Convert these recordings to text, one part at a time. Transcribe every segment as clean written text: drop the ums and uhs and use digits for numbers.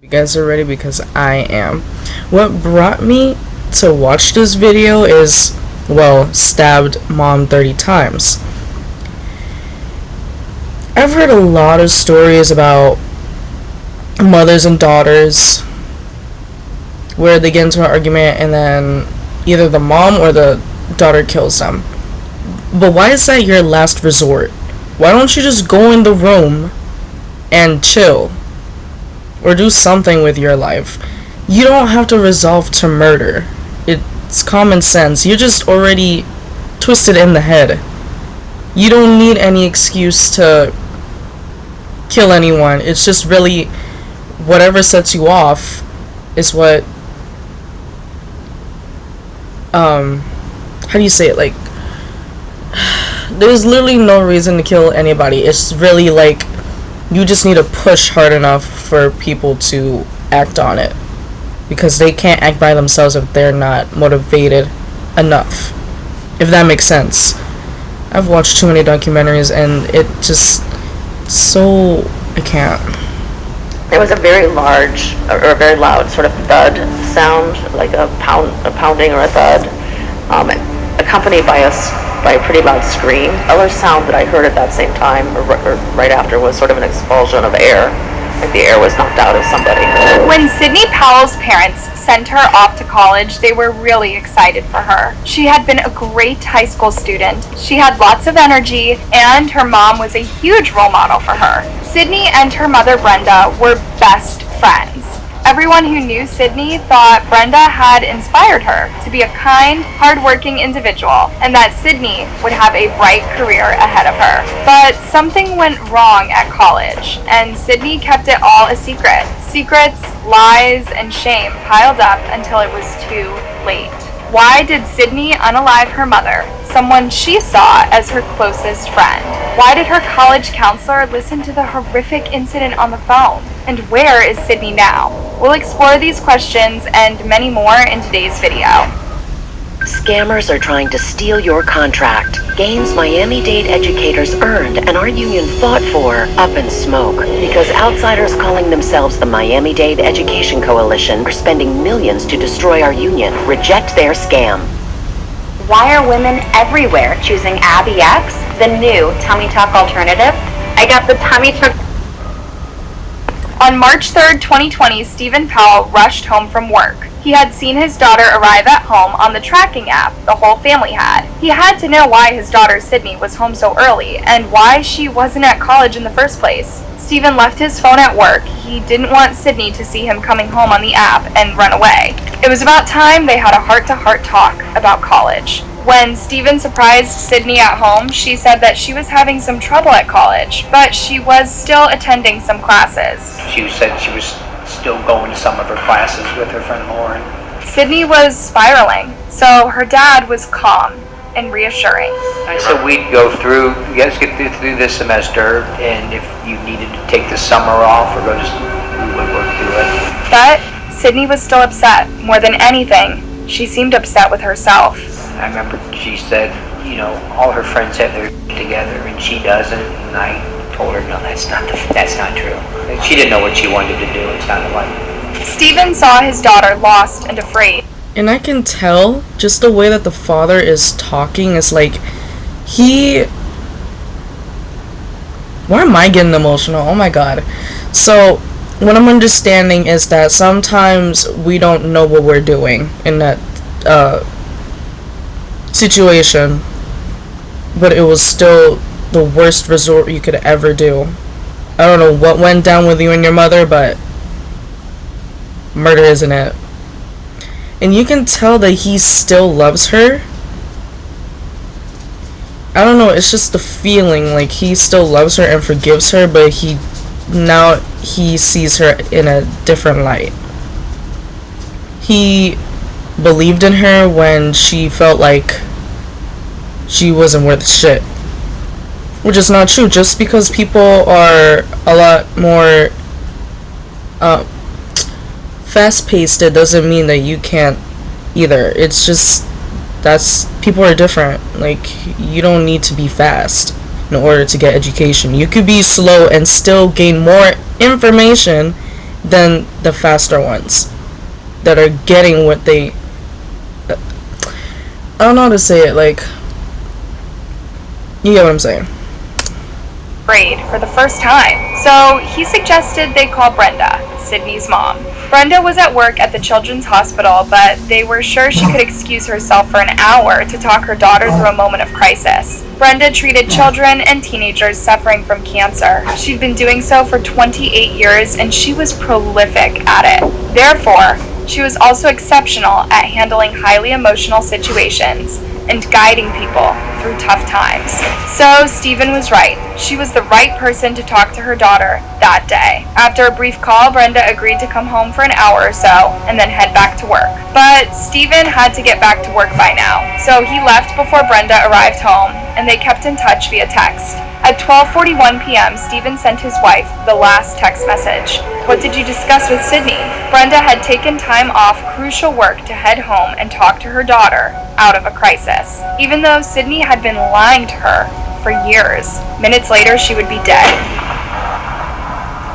You guys are ready because I am. What brought me to watch this video is, well, stabbed mom 30 times. I've heard a lot of stories about mothers and daughters where they get into an argument and then either the mom or the daughter kills them. But why is that your last resort? Why don't you just go in the room and chill? Or do something with your life. You don't have to resolve to murder. It's common sense. You're just already twisted in the head. You don't need any excuse to kill anyone. It's just really whatever sets you off is what how do you say it? Like, there's literally no reason to kill anybody. It's really like you just need to push hard enough for people to act on it, because they can't act by themselves if they're not motivated enough, if that makes sense. I've watched too many documentaries and it just I can't. There was a very large or a very loud sort of thud sound, like a pounding or a thud, accompanied by a pretty loud scream. The other sound that I heard at that same time, or right after, was sort of an expulsion of air, like the air was knocked out of somebody. When Sidney Powell's parents sent her off to college, they were really excited for her. She had been a great high school student. She had lots of energy, and her mom was a huge role model for her. Sidney and her mother Brenda were best friends. Everyone who knew Sidney thought Brenda had inspired her to be a kind, hardworking individual, and that Sidney would have a bright career ahead of her. But something went wrong at college, and Sidney kept it all a secret. Secrets, lies, and shame piled up until it was too late. Why did Sidney unalive her mother, someone she saw as her closest friend? Why did her college counselor listen to the horrific incident on the phone? And where is Sidney now? We'll explore these questions and many more in today's video. Scammers are trying to steal your contract. Gains Miami-Dade educators earned and our union fought for up in smoke, because outsiders calling themselves the Miami-Dade Education Coalition are spending millions to destroy our union. Reject their scam. Why are women everywhere choosing Abby X, the new tummy tuck alternative? I got the tummy tuck. On March 3rd, 2020, Stephen Powell rushed home from work. He had seen his daughter arrive at home on the tracking app the whole family had. He had to know why his daughter Sydney was home so early and why she wasn't at college in the first place. Stephen left his phone at work. He didn't want Sydney to see him coming home on the app and run away. It was about time they had a heart-to-heart talk about college. When Stephen surprised Sydney at home, she said that she was having some trouble at college, but she was still attending some classes. She said she was still going to some of her classes with her friend Lauren. Sydney was spiraling, so her dad was calm and reassuring. So we'd go through, you guys get through this semester, and if you needed to take the summer off or go to school, we would work through it. But Sydney was still upset. More than anything, she seemed upset with herself. I remember she said, you know, all her friends have their together and she doesn't, and I told her, no, that's not true. She didn't know what she wanted to do, it sounded like. Stephen saw his daughter lost and afraid. And I can tell just the way that the father is talking is like why am I getting emotional? Oh my god. So what I'm understanding is that sometimes we don't know what we're doing in that situation, but it was still the worst resort you could ever do. I don't know what went down with you and your mother, but murder, isn't it? And you can tell that he still loves her. I don't know, it's just the feeling like he still loves her and forgives her, but he sees her in a different light. He believed in her when she felt like she wasn't worth shit, which is not true. Just because people are a lot more fast-paced, it doesn't mean that you can't either. It's just people are different. Like, you don't need to be fast in order to get education. You could be slow and still gain more information than the faster ones that are getting what they, I don't know how to say it, like, you get what I'm saying. Grade for the first time. So he suggested they call Brenda, Sydney's mom. Brenda was at work at the Children's Hospital, but they were sure she could excuse herself for an hour to talk her daughter through a moment of crisis. Brenda treated children and teenagers suffering from cancer. She'd been doing so for 28 years, and she was prolific at it. Therefore, she was also exceptional at handling highly emotional situations and guiding people through tough times. So Stephen was right. She was the right person to talk to her daughter that day. After a brief call, Brenda agreed to come home for an hour or so and then head back to work. But Stephen had to get back to work by now, so he left before Brenda arrived home, and they kept in touch via text. At 12:41 p.m., Stephen sent his wife the last text message. "What did you discuss with Sydney?" Brenda had taken time off crucial work to head home and talk to her daughter out of a crisis, even though Sydney had been lying to her for years. Minutes later, she would be dead.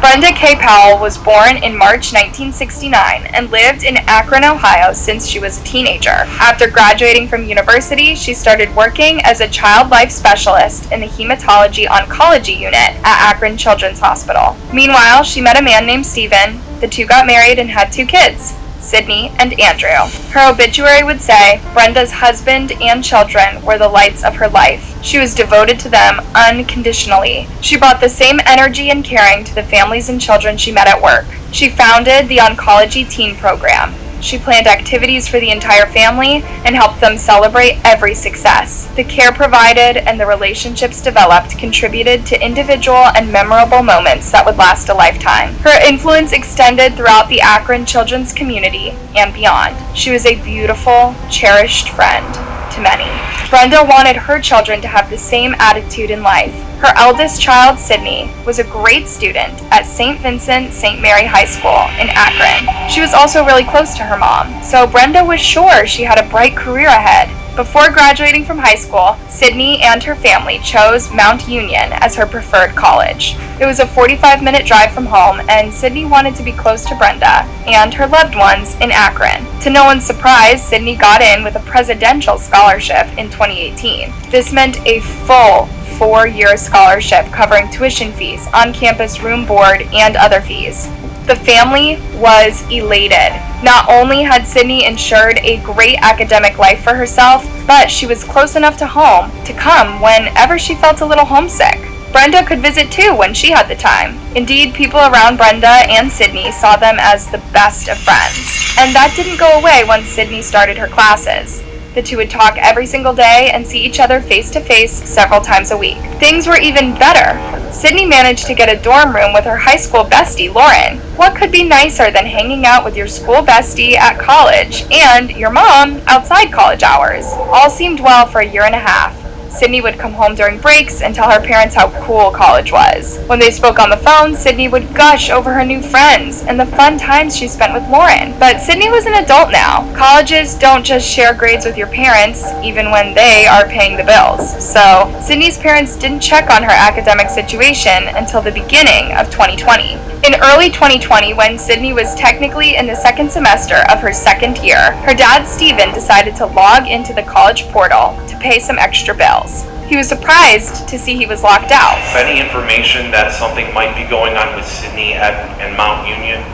Brenda K. Powell was born in March 1969 and lived in Akron, Ohio since she was a teenager. After graduating from university, she started working as a child life specialist in the hematology oncology unit at Akron Children's Hospital. Meanwhile, she met a man named Stephen. The two got married and had 2 kids, Sydney and Andrew. Her obituary would say, Brenda's husband and children were the lights of her life. She was devoted to them unconditionally. She brought the same energy and caring to the families and children she met at work. She founded the Oncology Teen Program. She planned activities for the entire family and helped them celebrate every success. The care provided and the relationships developed contributed to individual and memorable moments that would last a lifetime. Her influence extended throughout the Akron children's community and beyond. She was a beautiful, cherished friend to many. Brenda wanted her children to have the same attitude in life. Her eldest child, Sydney, was a great student at St. Vincent St. Mary High School in Akron. She was also really close to her mom, so Brenda was sure she had a bright career ahead. Before graduating from high school, Sydney and her family chose Mount Union as her preferred college. It was a 45-minute drive from home, and Sydney wanted to be close to Brenda and her loved ones in Akron. To no one's surprise, Sydney got in with a presidential scholarship in 2018. This meant a full 4-year scholarship covering tuition fees, on-campus room board, and other fees. The family was elated. Not only had Sydney ensured a great academic life for herself, but she was close enough to home to come whenever she felt a little homesick. Brenda could visit too when she had the time. Indeed, people around Brenda and Sydney saw them as the best of friends. And that didn't go away once Sydney started her classes. The two would talk every single day and see each other face to face several times a week. Things were even better. Sydney managed to get a dorm room with her high school bestie, Lauren. What could be nicer than hanging out with your school bestie at college and your mom outside college hours? All seemed well for a year and a half. Sydney would come home during breaks and tell her parents how cool college was. When they spoke on the phone, Sydney would gush over her new friends and the fun times she spent with Lauren. But Sydney was an adult now. Colleges don't just share grades with your parents, even when they are paying the bills. So, Sydney's parents didn't check on her academic situation until the beginning of 2020. In early 2020, when Sydney was technically in the second semester of her second year, her dad, Stephen, decided to log into the college portal to pay some extra bills. He was surprised to see he was locked out. Any information that something might be going on with Sydney and Mount Union?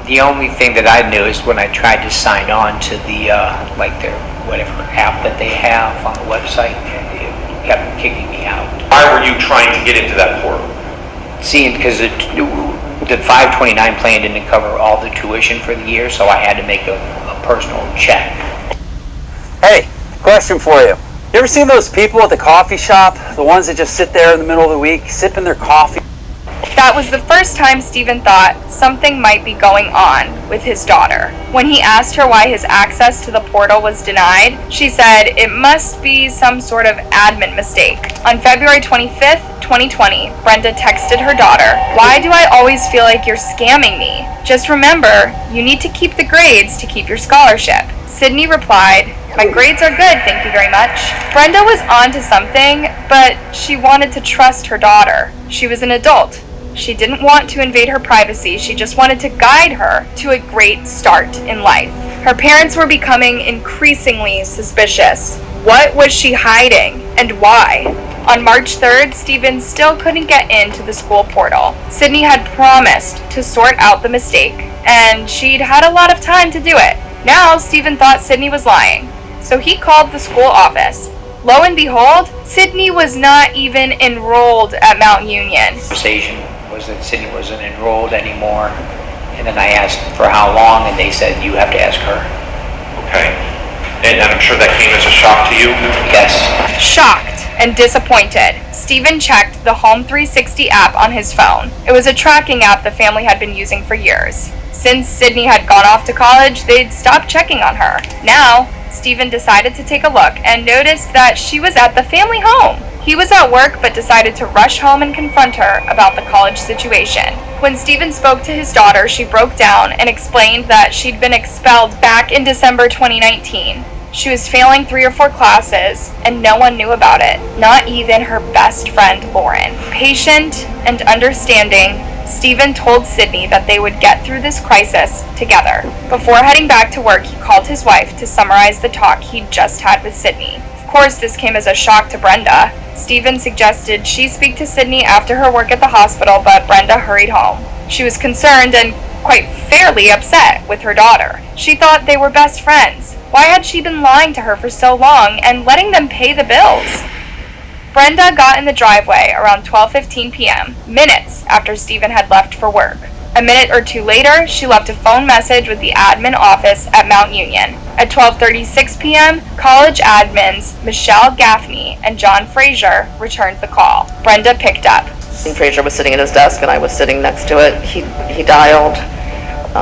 The only thing that I knew is when I tried to sign on to the, like their whatever app that they have on the website, it kept kicking me out. Why were you trying to get into that portal? Seeing, because the 529 plan didn't cover all the tuition for the year, so I had to make a personal check. Hey, question for you. You ever seen those people at the coffee shop? The ones that just sit there in the middle of the week, sipping their coffee? That was the first time Stephen thought something might be going on with his daughter. When he asked her why his access to the portal was denied, she said it must be some sort of admin mistake. On February 25th, 2020, Brenda texted her daughter, "Why do I always feel like you're scamming me? Just remember, you need to keep the grades to keep your scholarship." Sydney replied, "My grades are good, thank you very much." Brenda was on to something, but she wanted to trust her daughter. She was an adult. She didn't want to invade her privacy, she just wanted to guide her to a great start in life. Her parents were becoming increasingly suspicious. What was she hiding, and why? On March 3rd, Stephen still couldn't get into the school portal. Sydney had promised to sort out the mistake, and she'd had a lot of time to do it. Now, Stephen thought Sydney was lying, so he called the school office. Lo and behold, Sydney was not even enrolled at Mount Union. The conversation was that Sydney wasn't enrolled anymore, and then I asked for how long, and they said, you have to ask her. Okay. And I'm sure that came as a shock to you? Yes. Shocked and disappointed, Stephen checked the Home 360 app on his phone. It was a tracking app the family had been using for years. Since Sydney had gone off to college, they'd stopped checking on her. Now, Stephen decided to take a look and noticed that she was at the family home. He was at work but decided to rush home and confront her about the college situation. When Stephen spoke to his daughter, she broke down and explained that she'd been expelled back in December 2019. She was failing 3 or 4 classes, and no one knew about it, not even her best friend, Lauren. Patient and understanding, Stephen told Sydney that they would get through this crisis together. Before heading back to work, he called his wife to summarize the talk he'd just had with Sydney. Of course, this came as a shock to Brenda. Stephen suggested she speak to Sydney after her work at the hospital, but Brenda hurried home. She was concerned and quite fairly upset with her daughter. She thought they were best friends. Why had she been lying to her for so long and letting them pay the bills? Brenda got in the driveway around 12:15 p.m., minutes after Stephen had left for work. A minute or two later, she left a phone message with the admin office at Mount Union. At 12:36 p.m., college admins Michelle Gaffney and John Fraser returned the call. Brenda picked up. Dean Fraser was sitting at his desk and I was sitting next to it. He dialed,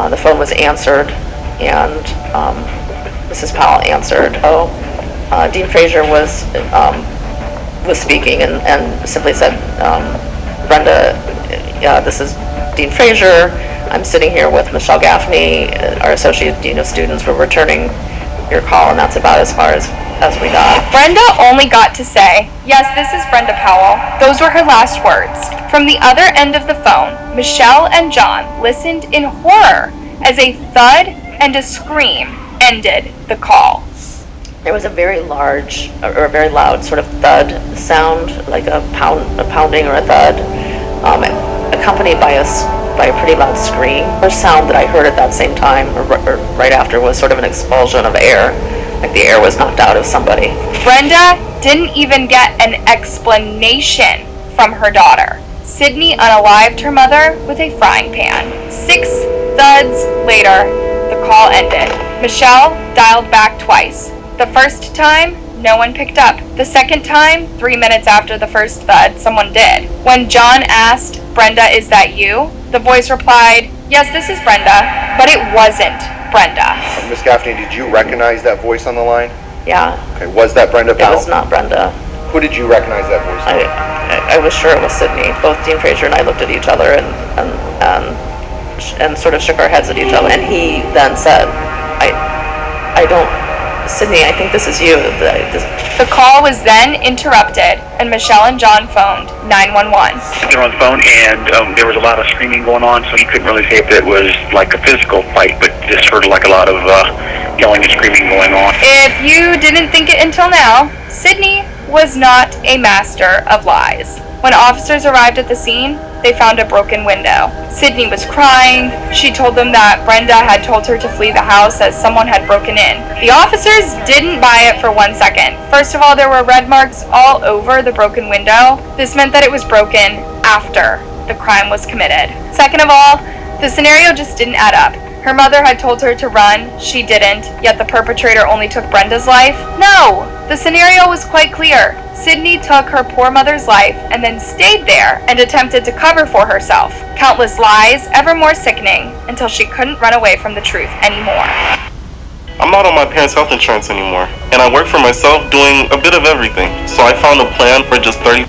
the phone was answered, and Mrs. Powell answered. Dean Fraser was speaking and simply said, Brenda, this is Dean Fraser. I'm sitting here with Michelle Gaffney, our Associate Dean of Students. We're returning your call, and that's about as far as we got. Brenda only got to say, yes, this is Brenda Powell. Those were her last words. From the other end of the phone, Michelle and John listened in horror as a thud and a scream ended the call. There was a very large, or a very loud sort of thud sound, like a pounding or a thud, accompanied by a pretty loud scream. The sound that I heard at that same time, or right after, was sort of an expulsion of air, like the air was knocked out of somebody. Brenda didn't even get an explanation from her daughter. Sydney unalived her mother with a frying pan. 6 thuds later, the call ended. Michelle dialed back twice. The first time, no one picked up. The second time, 3 minutes after the first thud, someone did. When John asked, Brenda, is that you? The voice replied, yes, this is Brenda, but it wasn't Brenda. Ms. Gaffney, did you recognize that voice on the line? Yeah. Okay, was that Brenda It Powell? was not Brenda. Who did you recognize that voice? I was sure it was Sydney. Both Dean Fraser and I looked at each other and sort of shook our heads at each other. And he then said, I don't, Sydney, I think this is you. The call was then interrupted, and Michelle and John phoned 911. They were on the phone, and there was a lot of screaming going on, so you couldn't really say if it was like a physical fight, but just sort of like a lot of yelling and screaming going on. If you didn't think it until now, Sydney was not a master of lies. When officers arrived at the scene, they found a broken window. Sydney was crying. She told them that Brenda had told her to flee the house as someone had broken in. The officers didn't buy it for 1 second. First of all, there were red marks all over the broken window. This meant that it was broken after the crime was committed. Second of all, the scenario just didn't add up. Her mother had told her to run, she didn't, yet the perpetrator only took Brenda's life? No! The scenario was quite clear. Sydney took her poor mother's life and then stayed there and attempted to cover for herself. Countless lies, ever more sickening, until she couldn't run away from the truth anymore. I'm not on my parents' health insurance anymore, and I work for myself doing a bit of everything, so I found a plan for just $30.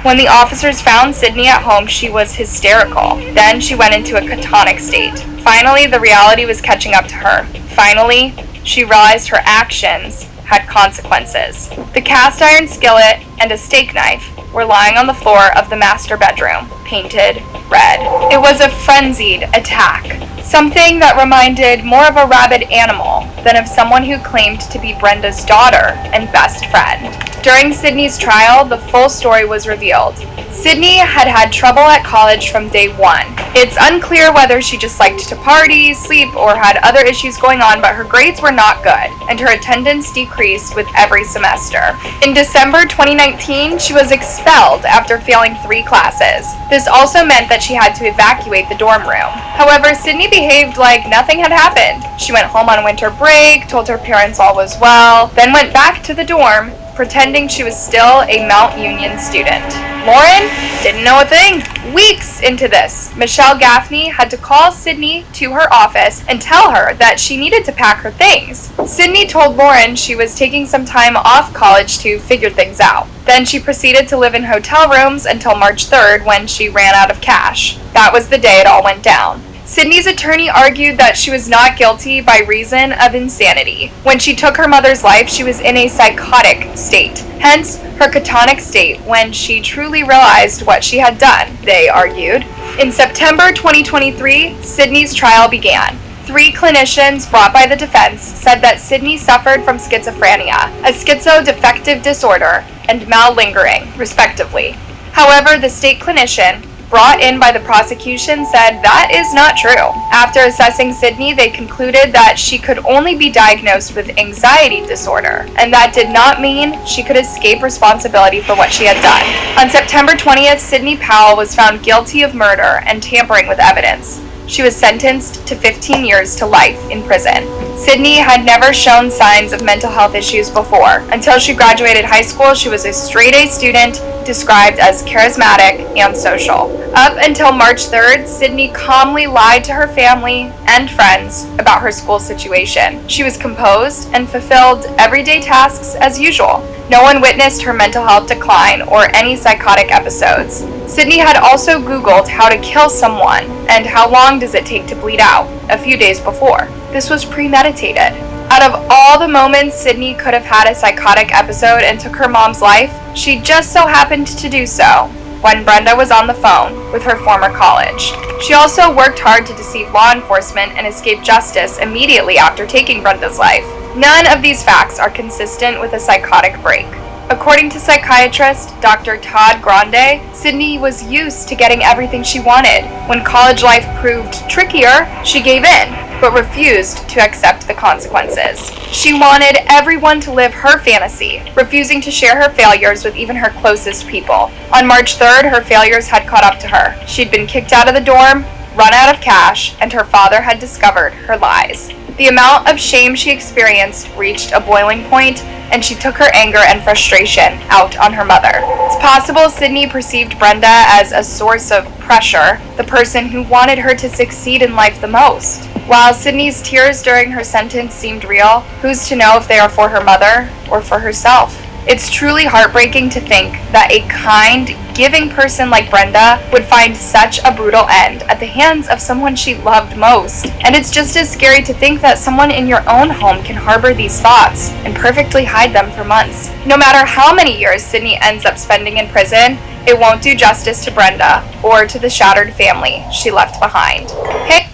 When the officers found Sydney at home, she was hysterical. Then she went into a catatonic state. Finally, the reality was catching up to her. Finally, she realized her actions had consequences. The cast iron skillet and a steak knife were lying on the floor of the master bedroom, painted red. It was a frenzied attack, something that reminded more of a rabid animal than of someone who claimed to be Brenda's daughter and best friend. During Sydney's trial, the full story was revealed. Sydney had had trouble at college from day one. It's unclear whether she just liked to party, sleep, or had other issues going on, but her grades were not good, and her attendance decreased with every semester. In December 2019, she was expelled after failing 3 classes. This also meant that she had to evacuate the dorm room. However, Sydney behaved like nothing had happened. She went home on winter break, told her parents all was well, then went back to the dorm, pretending she was still a Mount Union student. Lauren didn't know a thing. Weeks into this, Michelle Gaffney had to call Sydney to her office and tell her that she needed to pack her things. Sydney told Lauren she was taking some time off college to figure things out. Then she proceeded to live in hotel rooms until March 3rd when she ran out of cash. That was the day it all went down. Sydney's attorney argued that she was not guilty by reason of insanity. When she took her mother's life, she was in a psychotic state, hence her catonic state when she truly realized what she had done, they argued. In September 2023, Sydney's trial began. 3 clinicians brought by the defense said that Sydney suffered from schizophrenia, a schizoaffective disorder, and malingering, respectively. However, the state clinician brought in by the prosecution said that is not true. After assessing Sydney, they concluded that she could only be diagnosed with anxiety disorder, and that did not mean she could escape responsibility for what she had done. On September 20th, Sydney Powell was found guilty of murder and tampering with evidence. She was sentenced to 15 years to life in prison. Sydney had never shown signs of mental health issues before. Until she graduated high school, she was a straight-A student, described as charismatic and social. Up until March 3rd, Sydney calmly lied to her family and friends about her school situation. She was composed and fulfilled everyday tasks as usual. No one witnessed her mental health decline or any psychotic episodes. Sydney had also Googled how to kill someone and how long does it take to bleed out a few days before. This was premeditated. Out of all the moments Sydney could have had a psychotic episode and took her mom's life, she just so happened to do so when Brenda was on the phone with her former college. She also worked hard to deceive law enforcement and escape justice immediately after taking Brenda's life. None of these facts are consistent with a psychotic break. According to psychiatrist Dr. Todd Grande, Sydney was used to getting everything she wanted. When college life proved trickier, she gave in, but refused to accept the consequences. She wanted everyone to live her fantasy, refusing to share her failures with even her closest people. On March 3rd, her failures had caught up to her. She'd been kicked out of the dorm, run out of cash, and her father had discovered her lies. The amount of shame she experienced reached a boiling point, and she took her anger and frustration out on her mother. It's possible Sydney perceived Brenda as a source of pressure, the person who wanted her to succeed in life the most. While Sydney's tears during her sentence seemed real, who's to know if they are for her mother or for herself? It's truly heartbreaking to think that a kind, giving person like Brenda would find such a brutal end at the hands of someone she loved most. And it's just as scary to think that someone in your own home can harbor these thoughts and perfectly hide them for months. No matter how many years Sydney ends up spending in prison, it won't do justice to Brenda or to the shattered family she left behind. Hey.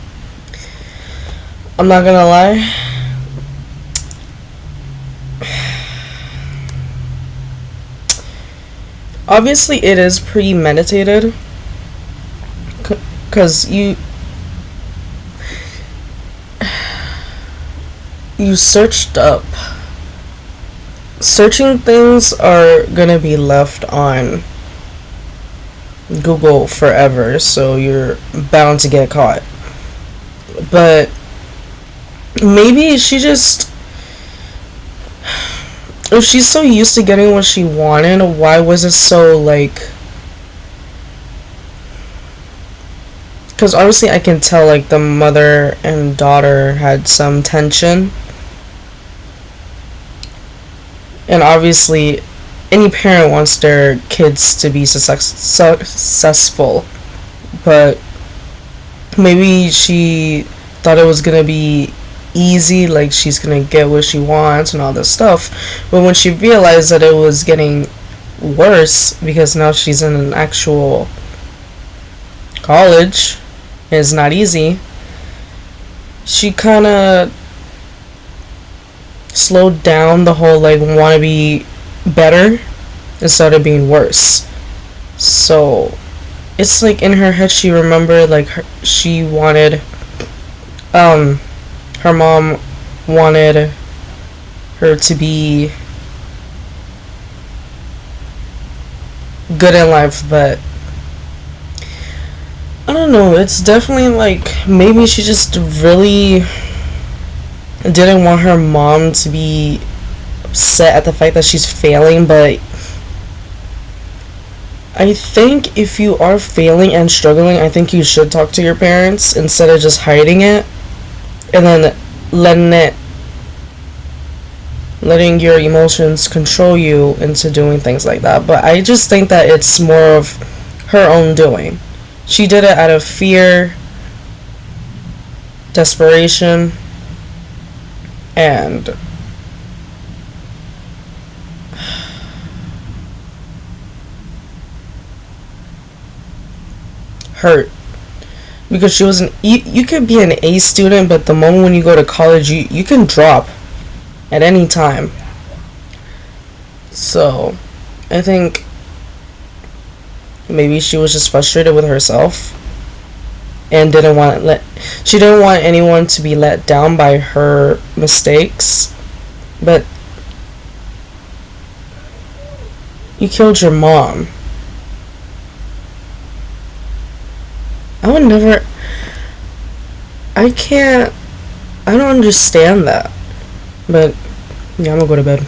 I'm not gonna lie. Obviously, it is premeditated, because you searched up. Searching things are gonna be left on Google forever, so you're bound to get caught. But maybe she just... If she's so used to getting what she wanted, why was it so, like... Because obviously I can tell, like, the mother and daughter had some tension. And obviously, any parent wants their kids to be successful. But maybe she thought it was gonna be easy, like she's gonna get what she wants and all this stuff, but when she realized that it was getting worse because now she's in an actual college. It's not easy. She kind of slowed down the whole like want to be better and started being worse. So it's like in her head she remembered like she wanted her mom wanted her to be good in life, but I don't know, it's definitely like maybe she just really didn't want her mom to be upset at the fact that she's failing. But I think if you are failing and struggling, I think you should talk to your parents instead of just hiding it and then letting your emotions control you into doing things like that. But I just think that it's more of her own doing. She did it out of fear, desperation, and hurt. Because she wasn't, you could be an A student, but the moment when you go to college, you can drop at any time. So I think maybe she was just frustrated with herself and didn't want anyone to be let down by her mistakes. But you killed your mom. I don't understand that. But yeah, I'm gonna go to bed.